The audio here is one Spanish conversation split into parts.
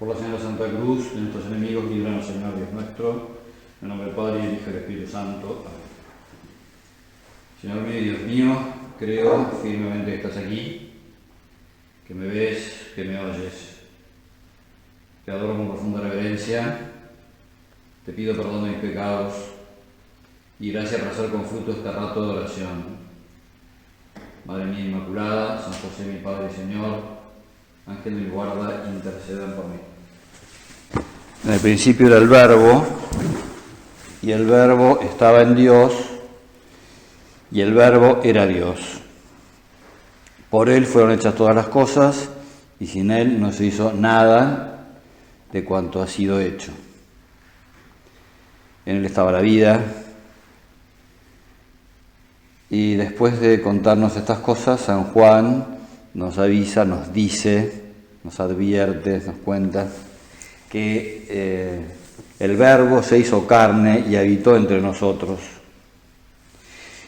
Por la señal de Santa Cruz, de nuestros enemigos, líbranos, Señor Dios nuestro, en el nombre del Padre, y del Hijo y del Espíritu Santo. Amén. Señor mío y Dios mío, creo firmemente que estás aquí, que me ves, que me oyes. Te adoro con profunda reverencia, te pido perdón de mis pecados y gracias por hacer con fruto este rato de oración. Madre mía Inmaculada, San José mi Padre y Señor, Ángel de mi guarda, intercedan por mí. En el principio era el Verbo, y el Verbo estaba en Dios, y el Verbo era Dios. Por Él fueron hechas todas las cosas, y sin Él no se hizo nada de cuanto ha sido hecho. En Él estaba la vida, y después de contarnos estas cosas, San Juan nos avisa, nos dice, nos advierte, nos cuenta que el Verbo se hizo carne y habitó entre nosotros.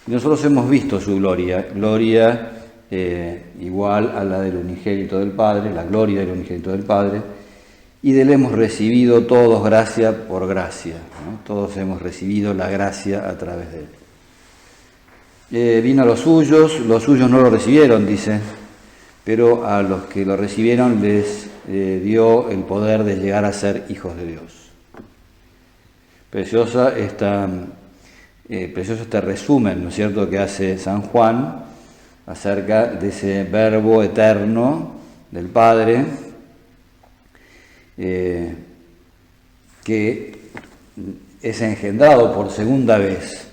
Y nosotros hemos visto su gloria, igual a la del unigénito del Padre, la gloria del unigénito del Padre, y de él hemos recibido todos gracia por gracia, ¿no? Todos hemos recibido la gracia a través de él. Vino a los suyos no lo recibieron, dice, pero a los que lo recibieron les dio el poder de llegar a ser hijos de Dios. Precioso este resumen, ¿no es cierto?, que hace San Juan acerca de ese Verbo eterno del Padre, que es engendrado por segunda vez.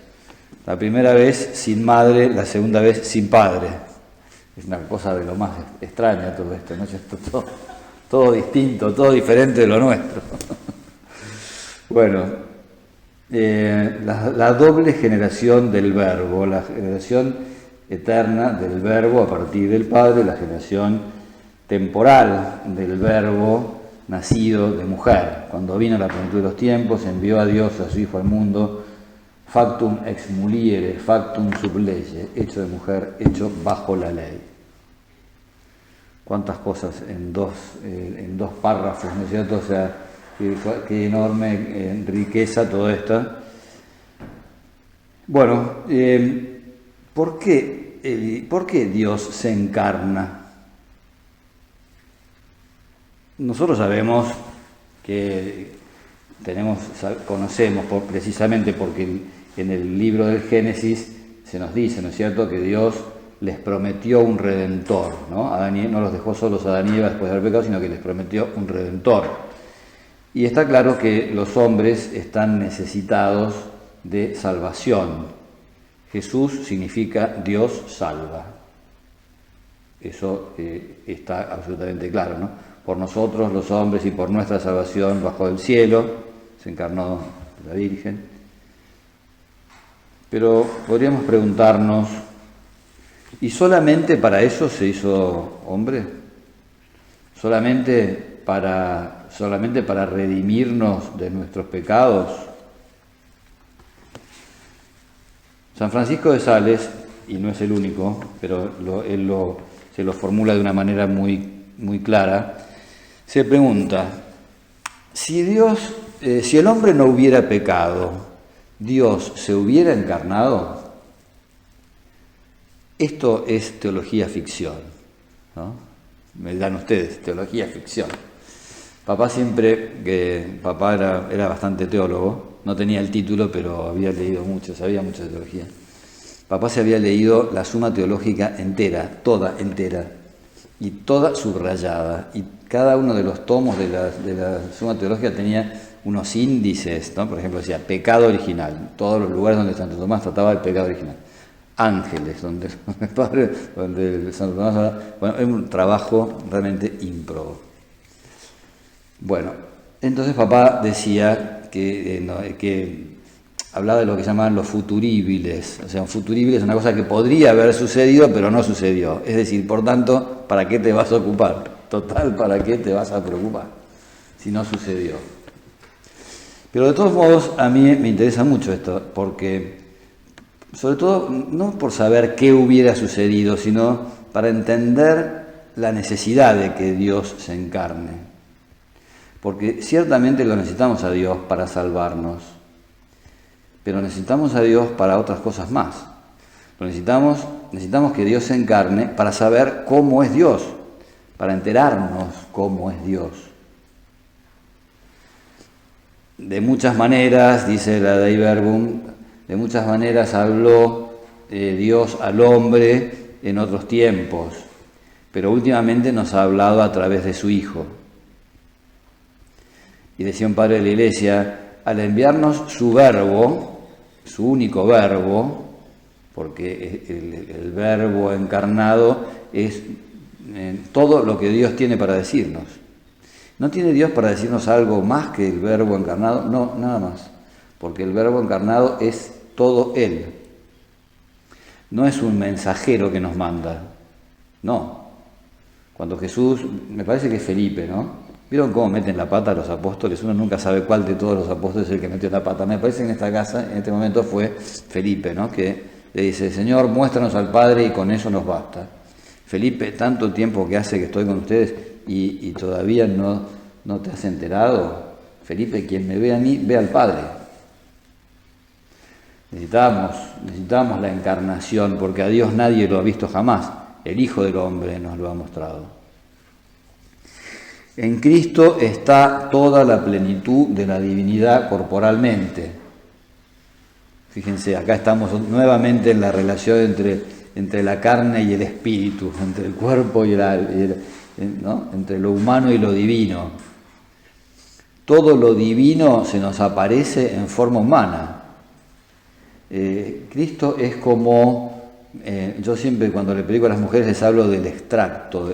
La primera vez sin madre, la segunda vez sin padre. Es una cosa de lo más extraña todo esto, ¿no es cierto? Todo distinto, todo diferente de lo nuestro. Bueno, la doble generación del Verbo, la generación eterna del Verbo a partir del Padre, la generación temporal del Verbo nacido de mujer. Cuando vino la plenitud de los tiempos, envió a Dios a su Hijo al mundo, factum ex muliere, factum sub lege, hecho de mujer, hecho bajo la ley. Cuántas cosas en dos párrafos, ¿no es cierto? O sea, qué enorme riqueza todo esto. Bueno, ¿por qué Dios se encarna? Nosotros sabemos que conocemos precisamente porque en el libro del Génesis se nos dice, ¿no es cierto?, que Dios les prometió un redentor, ¿no? No los dejó solos a Adán y Eva después de haber pecado, sino que les prometió un redentor. Y está claro que los hombres están necesitados de salvación. Jesús significa Dios salva. Eso está absolutamente claro, ¿no? Por nosotros los hombres y por nuestra salvación bajó del cielo, se encarnó la Virgen. Pero podríamos preguntarnos, ¿y solamente para eso se hizo hombre? ¿Solamente para redimirnos de nuestros pecados? San Francisco de Sales, y no es el único, pero se lo formula de una manera muy clara, se pregunta, si el hombre no hubiera pecado, ¿Dios se hubiera encarnado? Esto es teología ficción, ¿no? Me dan ustedes, teología ficción. Papá era bastante teólogo, no tenía el título, pero había leído mucho, sabía mucho de teología. Papá se había leído la Suma Teológica entera, toda entera, y toda subrayada, y cada uno de los tomos de la Suma Teológica tenía unos índices, ¿no? Por ejemplo, decía pecado original, todos los lugares donde Santo Tomás trataba del pecado original. Ángeles, donde Santo Tomás hablaba. Bueno, es un trabajo realmente ímprobo. Bueno, entonces papá decía que hablaba de lo que llamaban los futuribles. O sea, un futurible es una cosa que podría haber sucedido, pero no sucedió. Es decir, por tanto, ¿para qué te vas a ocupar? Total, ¿para qué te vas a preocupar si no sucedió? Pero de todos modos, a mí me interesa mucho esto, porque, sobre todo, no por saber qué hubiera sucedido, sino para entender la necesidad de que Dios se encarne. porque ciertamente lo necesitamos a Dios para salvarnos, pero necesitamos a Dios para otras cosas más. Necesitamos que Dios se encarne para saber cómo es Dios, para enterarnos cómo es Dios. De muchas maneras, dice la Dei Verbum, de muchas maneras habló Dios al hombre en otros tiempos, pero últimamente nos ha hablado a través de su Hijo. Y decía un padre de la Iglesia, al enviarnos su verbo, su único verbo, porque el verbo encarnado es todo lo que Dios tiene para decirnos. ¿No tiene Dios para decirnos algo más que el verbo encarnado? No, nada más, porque el verbo encarnado es todo Él. No es un mensajero que nos manda, no. Cuando Jesús, me parece que es Felipe, ¿no? ¿Vieron cómo meten la pata a los apóstoles? Uno nunca sabe cuál de todos los apóstoles es el que metió la pata. Me parece que en esta casa, en este momento, fue Felipe, ¿no? Que le dice, Señor, muéstranos al Padre y con eso nos basta. Felipe, tanto tiempo que hace que estoy con ustedes y todavía no te has enterado. Felipe, quien me ve a mí, ve al Padre. Necesitamos la encarnación, porque a Dios nadie lo ha visto jamás. El Hijo del Hombre nos lo ha mostrado. En Cristo está toda la plenitud de la divinidad corporalmente. Fíjense, acá estamos nuevamente en la relación entre la carne y el espíritu, entre el cuerpo y ¿no? Entre lo humano y lo divino. Todo lo divino se nos aparece en forma humana. Cristo es como... yo siempre cuando le predico a las mujeres les hablo del extracto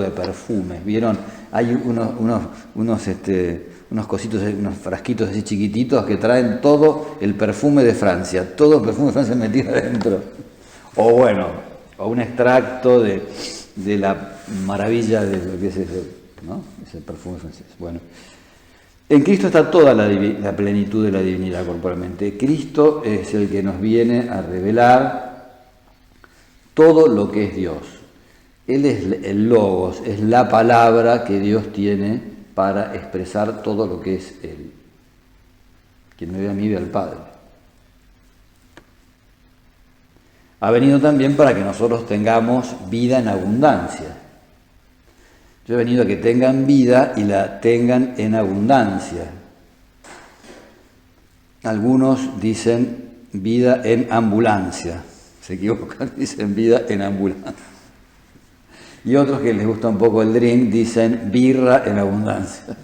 de perfumes. ¿Vieron? Hay unos cositos, unos frasquitos así chiquititos que traen todo el perfume de Francia, todo el perfume de Francia metido adentro. O bueno, o un extracto de la maravilla de lo que es ese, ¿no? Ese perfume francés. Bueno, en Cristo está toda la plenitud de la divinidad corporalmente. Cristo es el que nos viene a revelar todo lo que es Dios. Él es el Logos, es la palabra que Dios tiene para expresar todo lo que es Él. Quien me ve a mí ve al Padre. Ha venido también para que nosotros tengamos vida en abundancia. Yo he venido a que tengan vida y la tengan en abundancia. Algunos dicen vida en ambulancia. Se equivocan, dicen vida en ambulancia. Y otros que les gusta un poco el drink dicen birra en abundancia.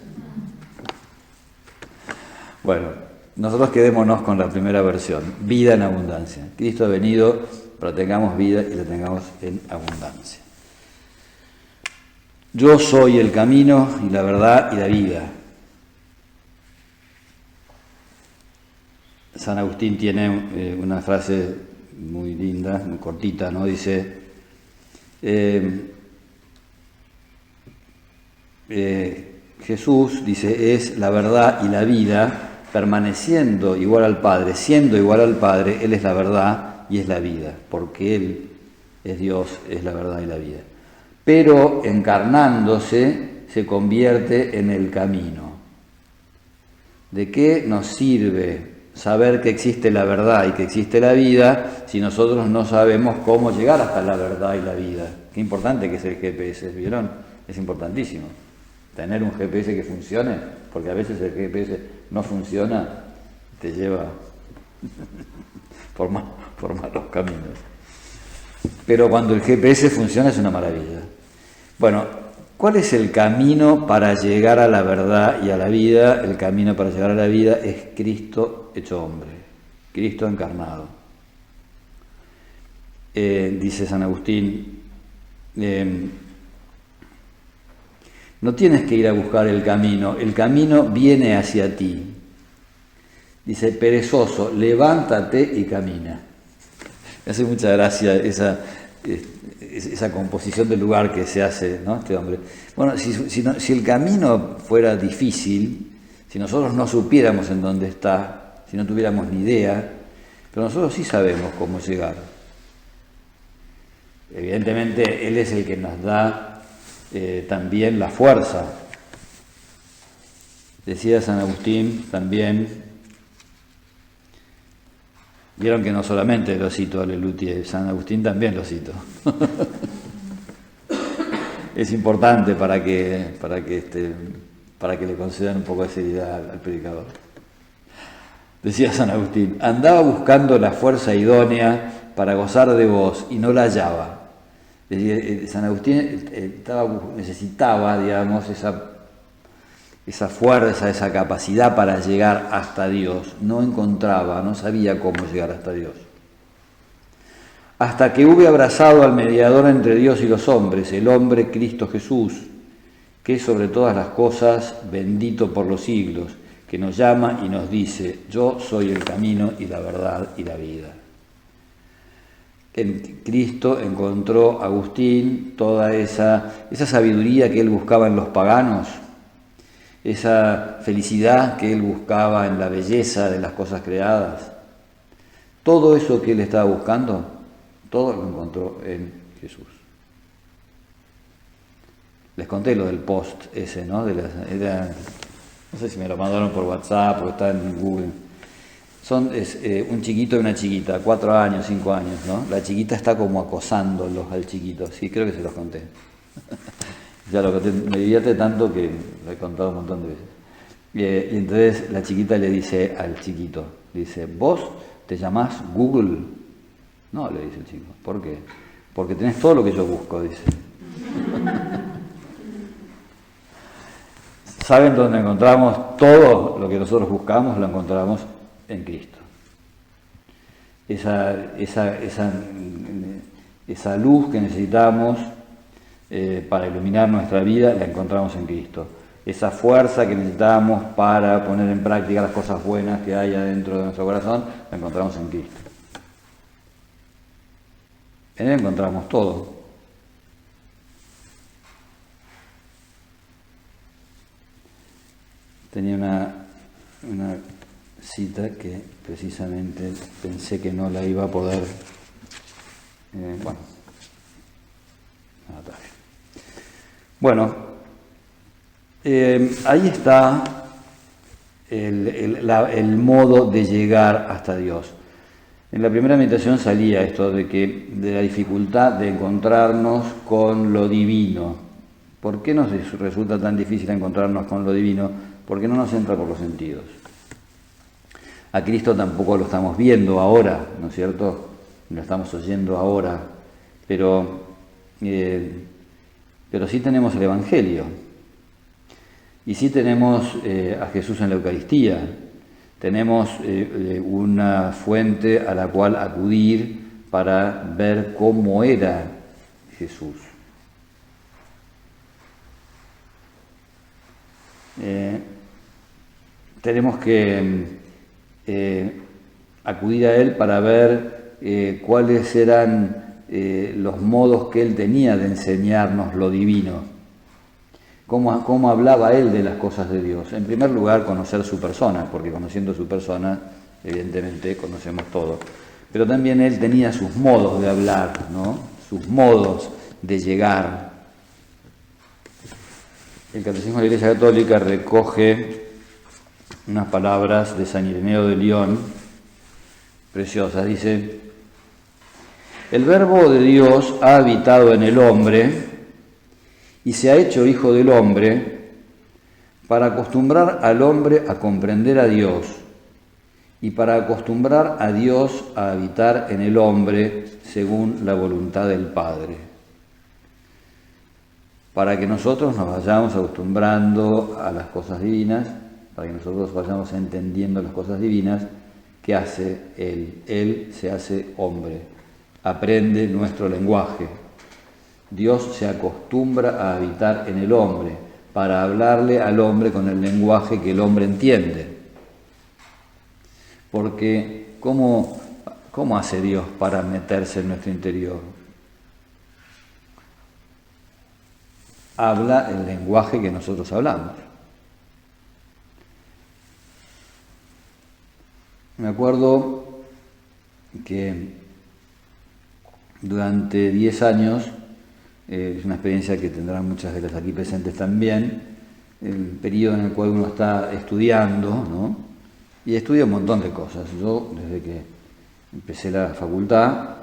Bueno, nosotros quedémonos con la primera versión, vida en abundancia. Cristo ha venido para que tengamos vida y la tengamos en abundancia. Yo soy el camino y la verdad y la vida. San Agustín tiene una frase muy linda, muy cortita, ¿no? Dice, Jesús, dice, es la verdad y la vida, permaneciendo igual al Padre, siendo igual al Padre, Él es la verdad y es la vida, porque Él es Dios, es la verdad y la vida. Pero encarnándose se convierte en el camino. ¿De qué nos sirve saber que existe la verdad y que existe la vida si nosotros no sabemos cómo llegar hasta la verdad y la vida? Qué importante que es el GPS, ¿vieron? Es importantísimo tener un GPS que funcione, porque a veces el GPS no funciona, te lleva por malos caminos. Pero cuando el GPS funciona es una maravilla. Bueno, ¿cuál es el camino para llegar a la verdad y a la vida? El camino para llegar a la vida es Cristo hecho hombre, Cristo encarnado. Dice San Agustín, no tienes que ir a buscar el camino viene hacia ti. Dice, perezoso, levántate y camina. Me hace mucha gracia esa composición del lugar que se hace, ¿no? Este hombre. Bueno, si el camino fuera difícil, si nosotros no supiéramos en dónde está, si no tuviéramos ni idea, pero nosotros sí sabemos cómo llegar. Evidentemente, Él es el que nos da también la fuerza. Decía San Agustín también, vieron que no solamente lo cito a Lelutier, San Agustín también lo cito. Es importante para que le concedan un poco de seriedad al predicador. Decía San Agustín, andaba buscando la fuerza idónea para gozar de vos y no la hallaba. Es decir, San Agustín necesitaba, digamos, esa fuerza, esa capacidad para llegar hasta Dios. No encontraba, no sabía cómo llegar hasta Dios. Hasta que hube abrazado al mediador entre Dios y los hombres, el hombre Cristo Jesús, que es sobre todas las cosas bendito por los siglos, que nos llama y nos dice, yo soy el camino y la verdad y la vida. En Cristo encontró Agustín toda esa sabiduría que él buscaba en los paganos, esa felicidad que él buscaba en la belleza de las cosas creadas. Todo eso que él estaba buscando, todo lo encontró en Jesús. Les conté lo del post ese, ¿no? No sé si me lo mandaron por WhatsApp o está en Google. Es un chiquito y una chiquita, 4 años, 5 años, ¿no? La chiquita está como acosándolos al chiquito. Sí, creo que se los conté. Ya lo conté, me divierte tanto que lo he contado un montón de veces. Y entonces la chiquita le dice al chiquito, dice, ¿vos te llamás Google? No, le dice el chico. ¿Por qué? Porque tenés todo lo que yo busco, dice. ¿Saben dónde encontramos todo lo que nosotros buscamos? Lo encontramos en Cristo. Esa luz que necesitamos para iluminar nuestra vida, la encontramos en Cristo. Esa fuerza que necesitamos para poner en práctica las cosas buenas que hay adentro de nuestro corazón, la encontramos en Cristo. En Él encontramos todo. Tenía una cita que precisamente pensé que no la iba a poder. Bueno, ahí está el modo de llegar hasta Dios. En la primera meditación salía esto de la dificultad de encontrarnos con lo divino. ¿Por qué nos resulta tan difícil encontrarnos con lo divino? Porque no nos entra por los sentidos. A Cristo tampoco lo estamos viendo ahora, ¿no es cierto? Lo estamos oyendo ahora, pero sí tenemos el Evangelio. Y sí tenemos a Jesús en la Eucaristía. Tenemos una fuente a la cual acudir para ver cómo era Jesús. Tenemos que acudir a Él para ver cuáles eran los modos que Él tenía de enseñarnos lo divino. Cómo hablaba Él de las cosas de Dios. En primer lugar, conocer su persona, porque conociendo su persona, evidentemente, conocemos todo. Pero también Él tenía sus modos de hablar, ¿no? Sus modos de llegar. El Catecismo de la Iglesia Católica recoge unas palabras de San Ireneo de León, preciosas. Dice, el Verbo de Dios ha habitado en el hombre y se ha hecho hijo del hombre para acostumbrar al hombre a comprender a Dios y para acostumbrar a Dios a habitar en el hombre según la voluntad del Padre. Para que nosotros nos vayamos acostumbrando a las cosas divinas, para que nosotros vayamos entendiendo las cosas divinas, ¿qué hace Él? Él se hace hombre, aprende nuestro lenguaje. Dios se acostumbra a habitar en el hombre para hablarle al hombre con el lenguaje que el hombre entiende. Porque ¿cómo hace Dios para meterse en nuestro interior? Habla el lenguaje que nosotros hablamos. Me acuerdo que durante 10 años, es una experiencia que tendrán muchas de las aquí presentes también, el periodo en el cual uno está estudiando, ¿no? Y estudia un montón de cosas. Yo, desde que empecé la facultad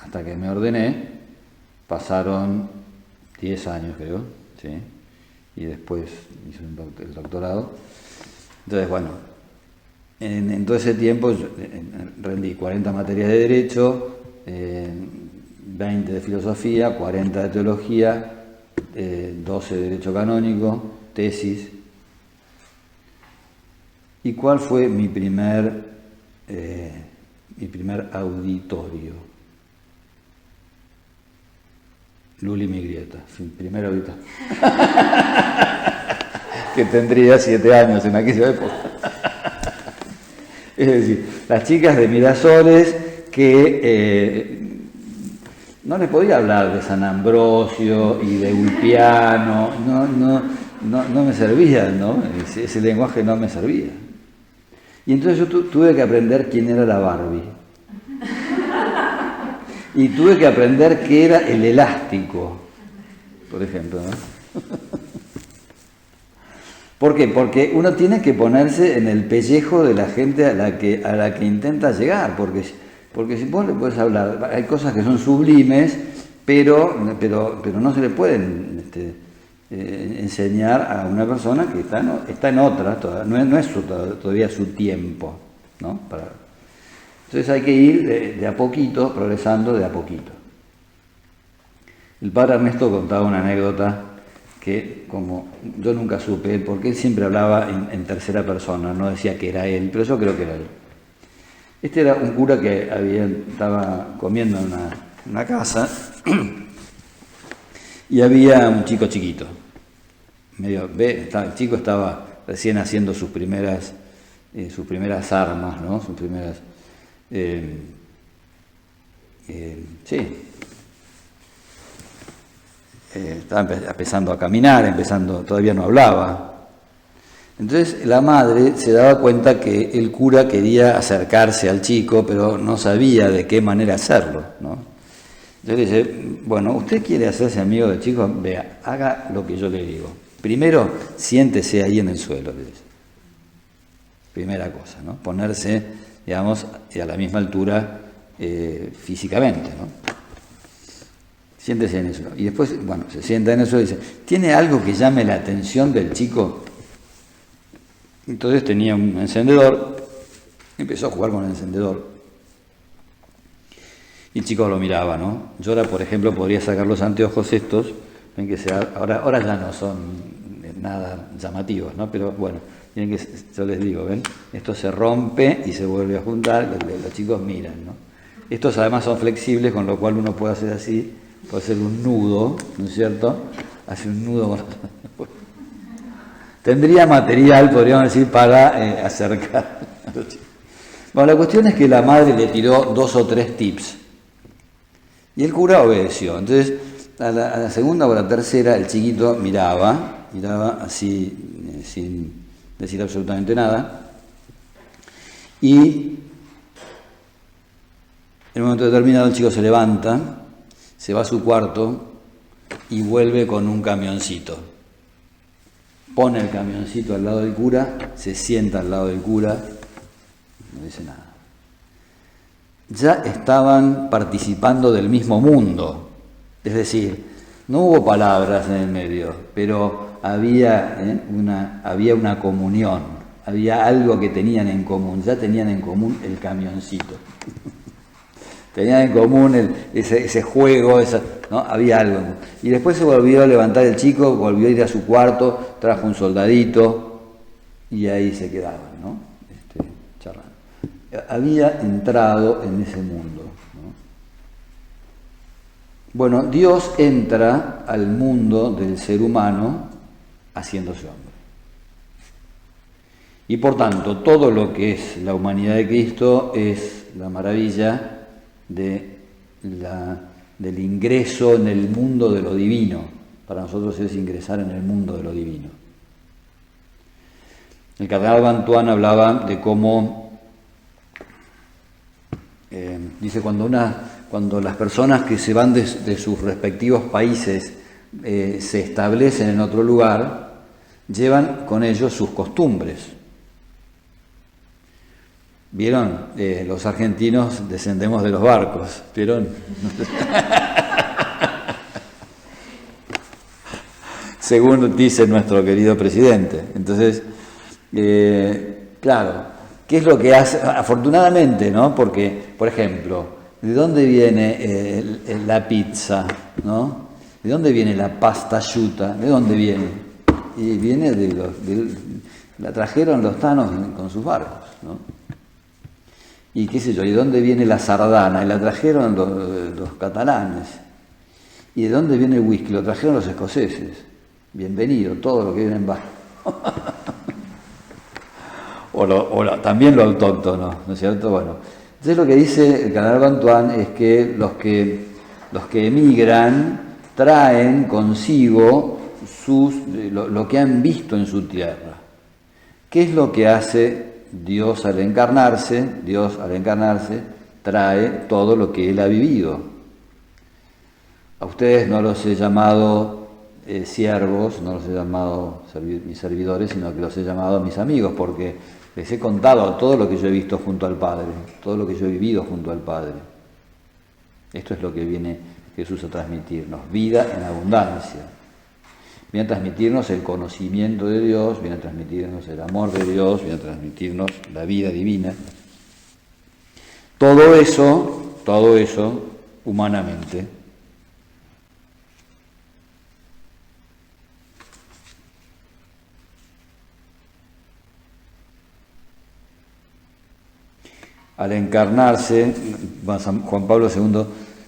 hasta que me ordené, pasaron 10 años, creo, ¿sí? Y después hice el doctorado. Entonces, bueno, en todo ese tiempo rendí 40 materias de Derecho, 20 de Filosofía, 40 de Teología, 12 de Derecho Canónico, tesis. ¿Y cuál fue mi primer auditorio? Luli Migrieta, primer auditorio. Que tendría 7 años en aquella época. Es decir, las chicas de Mirasores que no les podía hablar de San Ambrosio y de Ulpiano, no me servía, ¿no? Ese lenguaje no me servía. Y entonces yo tuve que aprender quién era la Barbie. Y tuve que aprender qué era el elástico, por ejemplo, ¿no? ¿Por qué? Porque uno tiene que ponerse en el pellejo de la gente a la que intenta llegar, porque si vos le puedes hablar, hay cosas que son sublimes, pero no se le pueden enseñar a una persona que está en otra, no es todavía su tiempo, ¿no? Entonces hay que ir de a poquito, progresando de a poquito. El padre Ernesto contaba una anécdota que, como yo nunca supe, porque él siempre hablaba en tercera persona, no decía que era él, pero yo creo que era él. Este era un cura que estaba comiendo en una casa y había un chico chiquito. El chico estaba recién haciendo sus primeras armas, ¿no? Sus primeras... estaba empezando a caminar, todavía no hablaba. Entonces la madre se daba cuenta que el cura quería acercarse al chico, pero no sabía de qué manera hacerlo, ¿no? Entonces le dice, bueno, usted quiere hacerse amigo del chico, vea, haga lo que yo le digo. Primero, siéntese ahí en el suelo, le dice. Primera cosa, ¿no? Ponerse, digamos, a la misma altura físicamente, ¿no? Siéntese en eso. Y después, bueno, se sienta en eso y dice, ¿tiene algo que llame la atención del chico? Entonces tenía un encendedor, empezó a jugar con el encendedor. Y el chico lo miraba, ¿no? Yo ahora, por ejemplo, podría sacar los anteojos estos, ven que ahora ya no son nada llamativos, ¿no? Pero bueno, miren que yo les digo, ¿ven? Esto se rompe y se vuelve a juntar, los chicos miran, ¿no? Estos además son flexibles, con lo cual uno puede hacer así, puede hacer un nudo, ¿no es cierto? Hace un nudo con... Tendría material, podríamos decir, para acercar a los chicos. Bueno, la cuestión es que la madre le tiró 2 o 3 tips y el cura obedeció. Entonces, a la segunda o a la tercera, el chiquito miraba así, sin decir absolutamente nada, y en un momento determinado el chico se levanta, se va a su cuarto y vuelve con un camioncito. Pone el camioncito al lado del cura, se sienta al lado del cura, no dice nada. Ya estaban participando del mismo mundo, es decir, no hubo palabras en el medio, pero había una comunión, había algo que tenían en común, ya tenían en común el camioncito. Tenían en común ese juego, ¿no? Había algo. Y después se volvió a levantar el chico, volvió a ir a su cuarto, trajo un soldadito y ahí se quedaban, ¿no? Charlando. Había entrado en ese mundo, ¿no? Bueno, Dios entra al mundo del ser humano haciéndose hombre. Y por tanto, todo lo que es la humanidad de Cristo es la maravilla del ingreso en el mundo de lo divino. Para nosotros es ingresar en el mundo de lo divino. El cardenal Bantuán hablaba de cómo, dice, cuando las personas que se van de sus respectivos países se establecen en otro lugar, llevan con ellos sus costumbres. ¿Vieron? Los argentinos descendemos de los barcos, ¿vieron? Según dice nuestro querido presidente. Entonces, claro, ¿qué es lo que hace? Afortunadamente, ¿no? Porque, por ejemplo, ¿de dónde viene la pizza? ¿No? ¿De dónde viene la pasta asciutta? ¿De dónde viene? Y viene la trajeron los tanos con sus barcos, ¿no? Y qué sé yo, ¿y de dónde viene la sardana? Y la trajeron los catalanes. ¿Y de dónde viene el whisky? Lo trajeron los escoceses. Bienvenido, todo lo que viene en barco. También lo autóctono, ¿no es cierto? Bueno, entonces lo que dice el Cardenal Bantuán es que los que emigran traen consigo lo que han visto en su tierra. ¿Qué es lo que hace Dios al encarnarse? Dios al encarnarse trae todo lo que Él ha vivido. A ustedes no los he llamado siervos, no los he llamado mis servidores, sino que los he llamado mis amigos, porque les he contado todo lo que yo he visto junto al Padre, todo lo que yo he vivido junto al Padre. Esto es lo que viene Jesús a transmitirnos, vida en abundancia. Viene a transmitirnos el conocimiento de Dios, viene a transmitirnos el amor de Dios, viene a transmitirnos la vida divina. Todo eso humanamente. Al encarnarse, Juan Pablo II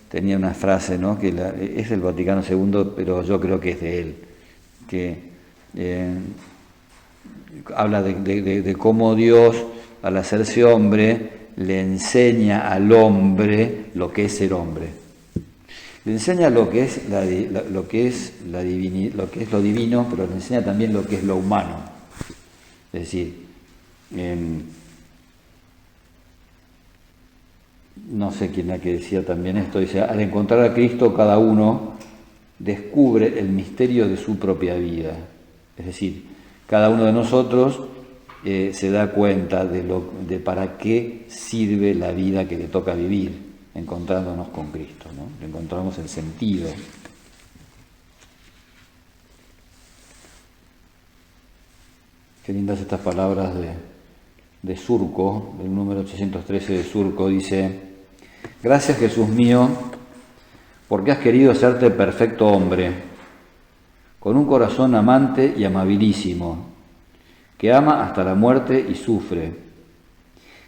tenía una frase, ¿no? Que es del Vaticano II, pero yo creo que es de él, que habla de cómo Dios, al hacerse hombre, le enseña al hombre lo que es ser hombre. Le enseña lo que es lo que es lo divino, pero le enseña también lo que es lo humano. Es decir, no sé quién era que decía también esto, dice, al encontrar a Cristo cada uno descubre el misterio de su propia vida. Es decir, cada uno de nosotros se da cuenta de para qué sirve la vida que le toca vivir, encontrándonos con Cristo, ¿no? Le encontramos el sentido. Qué lindas estas palabras de Surco, del número 813 de Surco, dice: gracias, Jesús mío, porque has querido hacerte perfecto hombre, con un corazón amante y amabilísimo, que ama hasta la muerte y sufre,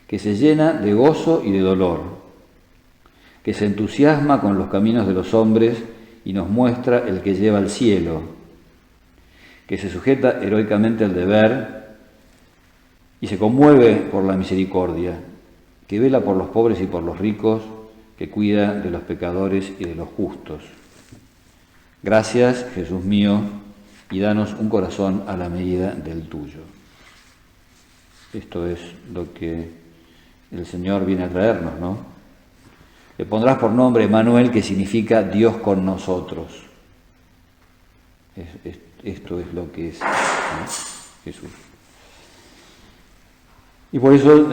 que se llena de gozo y de dolor, que se entusiasma con los caminos de los hombres y nos muestra el que lleva al cielo, que se sujeta heroicamente al deber y se conmueve por la misericordia, que vela por los pobres y por los ricos, que cuida de los pecadores y de los justos. Gracias, Jesús mío, y danos un corazón a la medida del tuyo. Esto es lo que el Señor viene a traernos, ¿no? Le pondrás por nombre Emmanuel, que significa Dios con nosotros. Esto es lo que es, ¿no? Jesús. Y por eso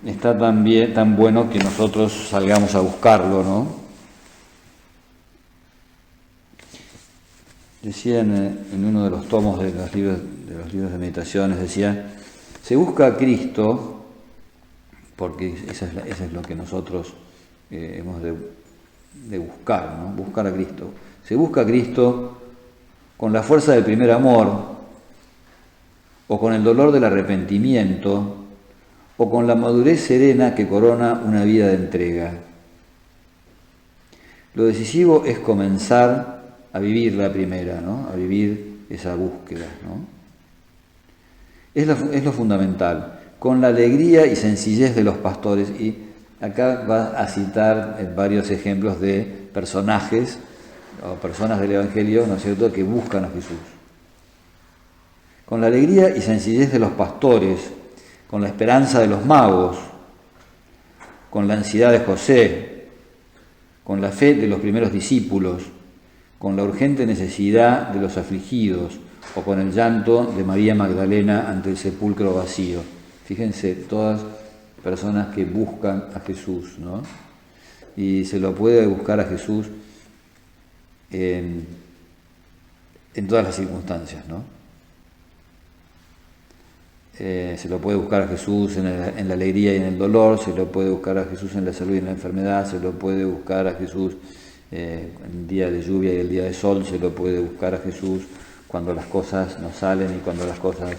está tan bueno que nosotros salgamos a buscarlo, ¿no? Decía en uno de los tomos de los libros de meditaciones, decía, se busca a Cristo, porque eso es lo que nosotros hemos de buscar, ¿no? Buscar a Cristo. Se busca a Cristo con la fuerza del primer amor, o con el dolor del arrepentimiento, o con la madurez serena que corona una vida de entrega. Lo decisivo es comenzar a vivir la primera, ¿no? A vivir esa búsqueda, ¿no? Es lo fundamental, con la alegría y sencillez de los pastores. Y acá va a citar varios ejemplos de personajes o personas del Evangelio, ¿no es cierto?, que buscan a Jesús. Con la alegría y sencillez de los pastores, con la esperanza de los magos, con la ansiedad de José, con la fe de los primeros discípulos, con la urgente necesidad de los afligidos, o con el llanto de María Magdalena ante el sepulcro vacío. Fíjense, todas personas que buscan a Jesús, ¿no? Y se lo puede buscar a Jesús en todas las circunstancias, ¿no? Se lo puede buscar a Jesús en la alegría y en el dolor, se lo puede buscar a Jesús en la salud y en la enfermedad, se lo puede buscar a Jesús en el día de lluvia y el día de sol, se lo puede buscar a Jesús cuando las cosas no salen y cuando las cosas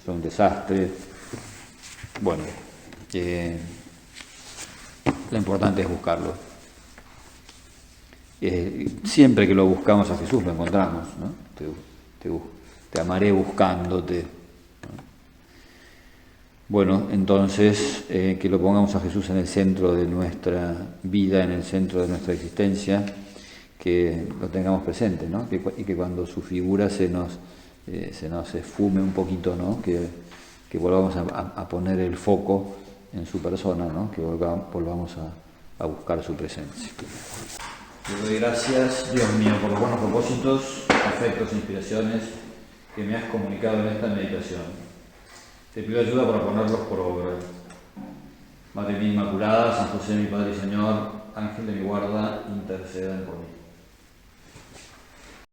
son un desastre. Bueno, lo importante es buscarlo. Siempre que lo buscamos a Jesús lo encontramos, ¿no? Te amaré buscándote. Bueno, entonces que lo pongamos a Jesús en el centro de nuestra vida, en el centro de nuestra existencia, que lo tengamos presente, ¿no? Y que cuando su figura se nos esfume un poquito, ¿no? Que volvamos a poner el foco en su persona, ¿no? Que volvamos a buscar su presencia. Te doy gracias, Dios mío, por los buenos propósitos, afectos e inspiraciones que me has comunicado en esta meditación. Te pido ayuda para ponerlos por obra. Madre mía Inmaculada, San José mi Padre y Señor, Ángel de mi guarda, intercedan por mí.